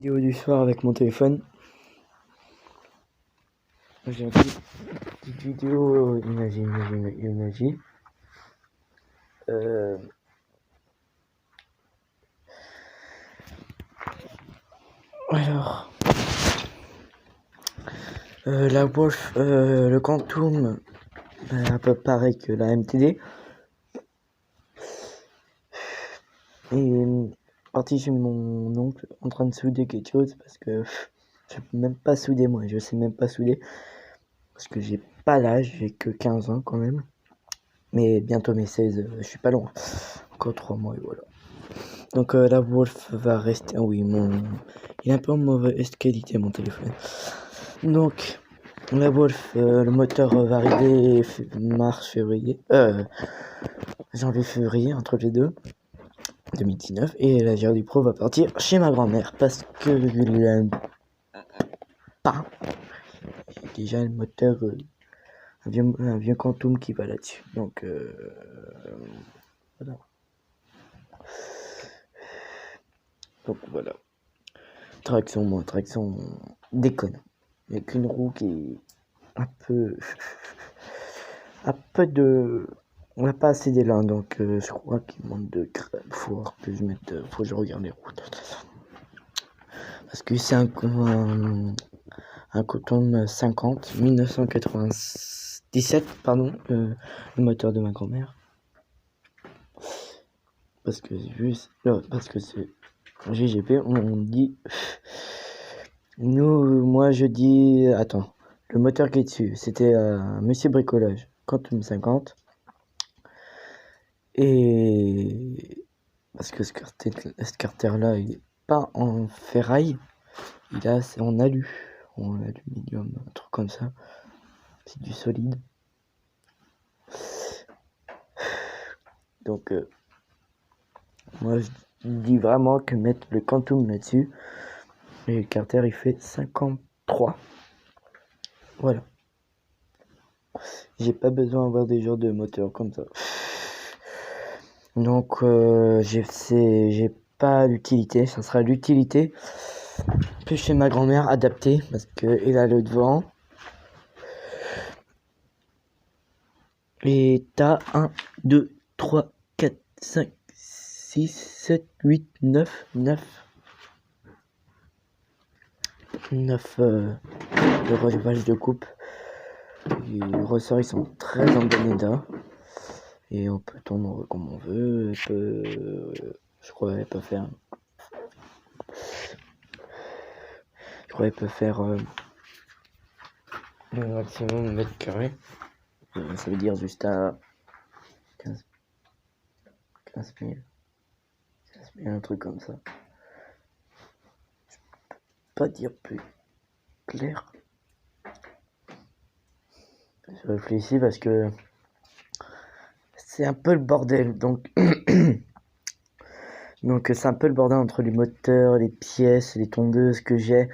Vidéo du soir avec mon téléphone. J'ai une petite vidéo imagine. Euh, alors, la Wolf, le Quantum, un peu pareil que la MTD. Et parti chez mon oncle en train de souder quelque chose parce que je peux même pas souder moi, je sais même pas souder parce que j'ai pas l'âge, j'ai que 15 ans quand même. Mais bientôt mes 16, je suis pas loin. Encore 3 mois et voilà. Donc la Wolf va rester. Ah oui, il est un peu en mauvaise qualité mon téléphone. Donc la Wolf, le moteur va arriver janvier-février, entre les deux, 2019. Et la GRD Pro va partir chez ma grand-mère parce que il a pas déjà le moteur, un vieux Quantum qui va là-dessus. Donc voilà. Donc voilà. Traction déconne. Il n'y a qu'une roue qui est un peu de. On n'a pas assez d'élan, donc je crois qu'il manque de crème. Faut que je mette. Faut que je regarde les routes. Parce que c'est un Quantum 50, 1997, pardon, le moteur de ma grand-mère. Parce que parce que c'est GGP, on dit. Moi je dis. Attends. Le moteur qui est dessus, c'était Monsieur Bricolage, Quantum 50. Et parce que ce carter là, il est pas en ferraille, c'est en aluminium, un truc comme ça. C'est du solide. Donc moi je dis vraiment que mettre le Quantum là-dessus, et le carter il fait 53. Voilà. J'ai pas besoin d'avoir des genres de moteurs comme ça. Donc j'ai pas l'utilité, ça sera l'utilité que chez ma grand-mère adaptée parce qu'elle a le devant. Et t'as 1, 2, 3, 4, 5, 6, 7, 8, 9 de relevage de coupe. Les ressorts ils sont très en bon état. Et on peut tourner comme on veut. Je crois qu'elle peut faire. Le maximum mètres carrés. Ça veut dire juste à 15 000. 15 000, un truc comme ça. Je peux pas dire plus clair. Je réfléchis parce que c'est un peu le bordel. Donc c'est un peu le bordel entre les moteurs, les pièces, les tondeuses que j'ai.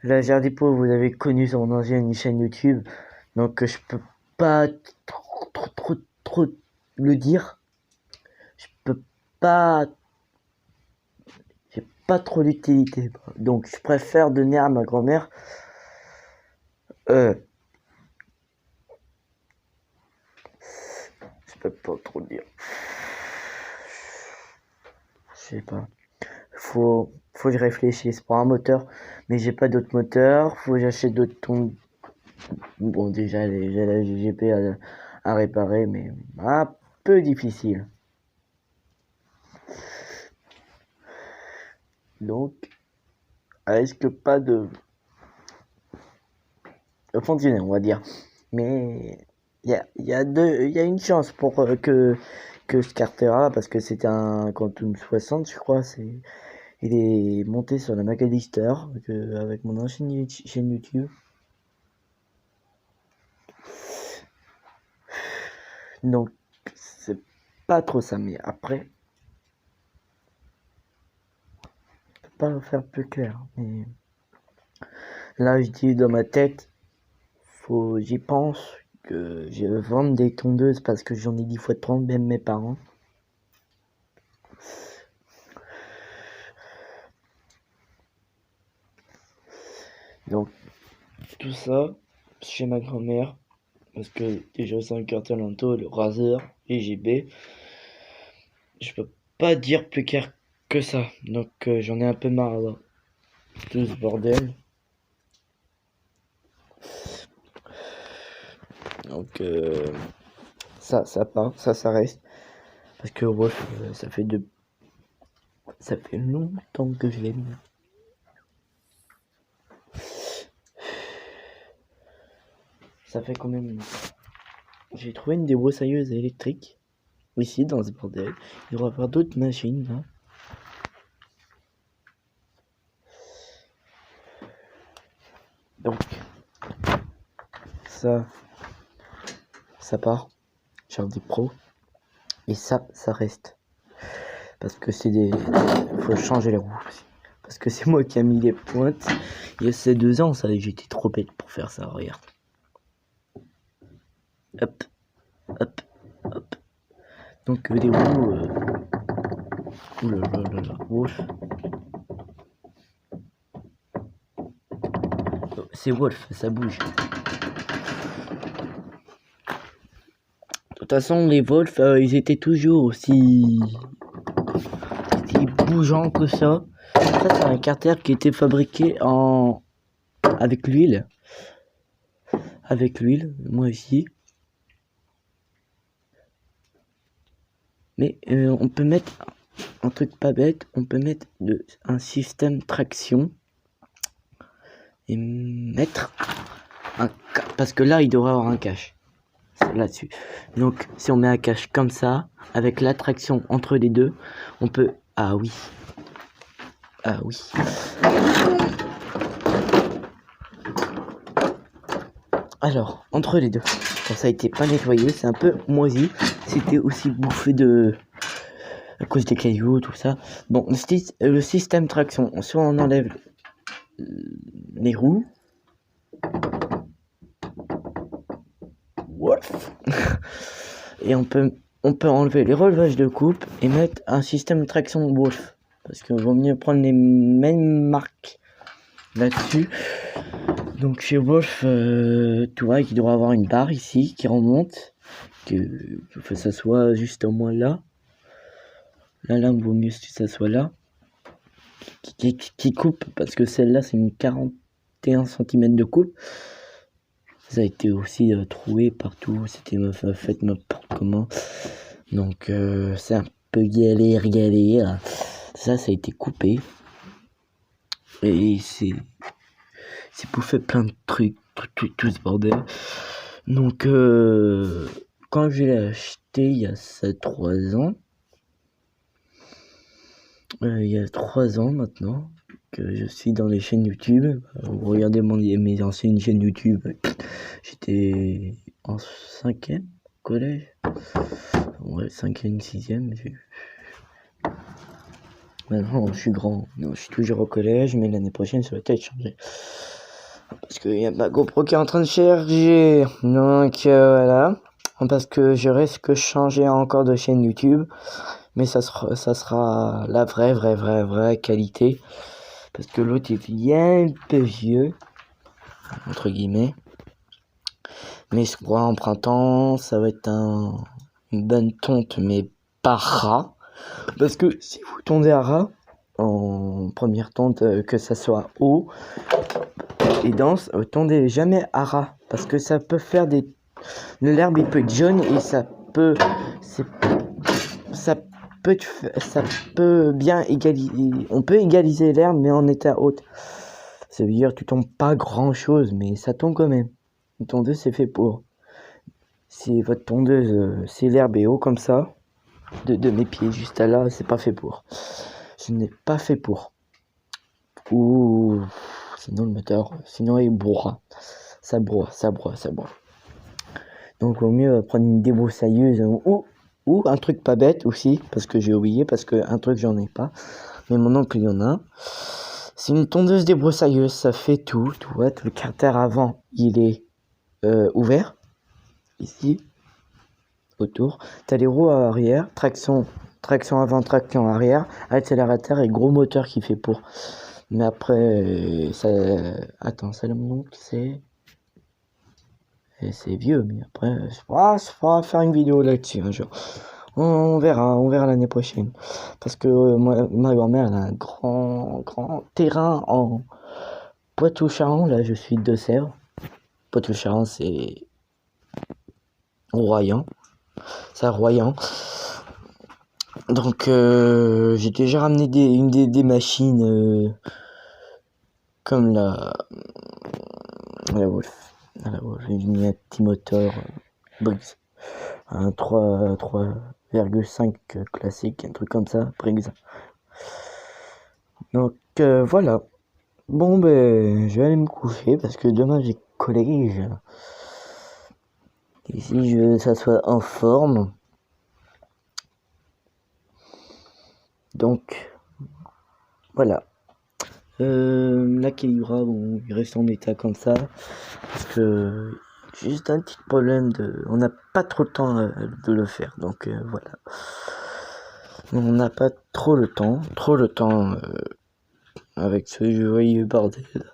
La Jardipo, vous avez connu sur mon ancienne chaîne YouTube. Donc je peux pas trop le dire. Je peux pas. J'ai pas trop d'utilité. Donc je préfère donner à ma grand-mère. Je peux pas trop le dire. Je sais pas. Faut que je réfléchisse pour un moteur, mais j'ai pas d'autres moteurs. Faut que j'achète d'autres tons. Bon, déjà j'ai la GGP à réparer, mais un peu difficile. Donc, elle risque pas de fonctionner, on va dire. Mais il y a une chance pour que ce carter-là, parce que c'était un Quantum 60, je crois, il est monté sur la Macalister avec mon ancienne chaîne YouTube. Donc c'est pas trop ça, mais après je peux pas faire plus clair. Mais là je dis dans ma tête, j'y pense que je vais vendre des tondeuses parce que j'en ai 10 fois 30, même mes parents. Donc tout ça chez ma grand-mère, parce que déjà 5 heures Talento, le Razer, les GB, je peux pas dire plus clair que ça. Donc j'en ai un peu marre là. Tout ce bordel. Donc ça part, ça reste. Parce que Wolf, ça fait longtemps que je l'aime. Ça fait quand même. J'ai trouvé une débroussailleuse électrique ici dans ce bordel. Il doit y avoir d'autres machines là. Donc ça part. Charlie Pro. Et ça reste. Parce que c'est des. Faut changer les roues aussi. Parce que c'est moi qui a mis les pointes. Il y a ces 2 ans, ça, j'étais trop bête pour faire ça, regarde. Hop, hop, hop. Donc les roues. Oulala, Wolf. C'est Wolf, ça bouge. De toute façon, les Wolf, ils étaient toujours aussi bougeants que ça. Ça, c'est un carter qui était fabriqué avec l'huile. Avec l'huile, moi aussi. Mais on peut mettre un truc pas bête, on peut mettre un système traction et mettre parce que là il devrait avoir un cache là-dessus. Donc si on met un cache comme ça, avec la traction entre les deux, on peut. Ah oui. Alors, entre les deux, quand ça a été pas nettoyé, c'est un peu moisi. C'était aussi bouffé à cause des cailloux, tout ça. Bon, le système traction, soit on enlève les roues. Wolf. Et on peut enlever les relevages de coupe et mettre un système de traction Wolf. Parce qu'il vaut mieux prendre les mêmes marques là-dessus. Donc chez Wolf, tu vois qu'il doit avoir une barre ici qui remonte. Que ça soit juste au moins là. La lame vaut mieux que ça soit là. Qui coupe, parce que celle-là c'est une 41 cm de coupe. Ça a été aussi troué partout, c'était fait n'importe comment. Donc c'est un peu galère. Ça a été coupé. Et c'est pour faire plein de trucs, tout ce bordel. Donc quand je l'ai acheté il y a 3 ans, il y a 3 ans maintenant, que je suis dans les chaînes YouTube. Vous regardez mes anciennes chaînes YouTube, j'étais en 5e collège. Ouais, 5e, 6e. Maintenant, je suis grand. Non, je suis toujours au collège, mais l'année prochaine, ça va peut-être changer. Parce qu'il y a ma GoPro qui est en train de charger. Donc, voilà. Parce que je risque de changer encore de chaîne YouTube. Mais ça sera la vraie qualité. Parce que l'autre est bien peu vieux. Entre guillemets. Mais je crois en printemps, ça va être une bonne tonte, mais pas rat. Parce que si vous tondez à ras, en première tonte, que ça soit haut et dense, tondez jamais à ras. Parce que ça peut faire l'herbe il peut être jaune et ça peut bien égaliser. On peut égaliser l'herbe mais en état haute. Ça veut dire que tu tombes pas grand chose, mais ça tombe quand même. Une tondeuse c'est fait pour. Si votre tondeuse, si l'herbe est haut comme ça, de mes pieds juste à là, c'est pas fait pour. Ce n'est pas fait pour. Ou sinon le moteur, sinon il broie. Ça broie. Donc vaut mieux prendre une débroussailleuse ou un truc pas bête aussi, parce que j'ai oublié, parce que un truc j'en ai pas. Mais mon oncle il y en a. C'est une tondeuse débroussailleuse, ça fait tout. Tu vois, le carter avant, il est ouvert. Ici. Autour. T'as les roues arrière, traction avant, traction arrière, accélérateur et gros moteur qui fait pour. Mais après, ça... Attends, c'est mon oncle, c'est vieux, mais après, je pourrais faire une vidéo là-dessus un jour. On verra l'année prochaine. Parce que ma grand-mère, elle a un grand terrain en Poitou-Charentes. Là, je suis de Deux-Sèvres. Poitou-Charentes, c'est Royan. C'est à Royan. Donc, j'ai déjà ramené des machines comme la Wolf. J'ai mis un petit moteur Briggs. Un 3,5 classique, un truc comme ça, Briggs. Donc, voilà. Bon, ben, je vais aller me coucher parce que demain j'ai collège. Et si je veux que ça soit en forme. Donc, voilà. La Calibra, bon, il reste en état comme ça. Parce que j'ai juste un petit problème de. On n'a pas trop le temps de le faire. Donc, voilà. On n'a pas trop le temps. Avec ce joyeux bordel.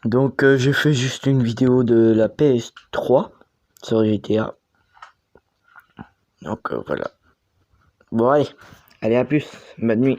Donc j'ai fait juste une vidéo de la PS3 sur GTA. Donc voilà. Bon allez à plus, bonne nuit.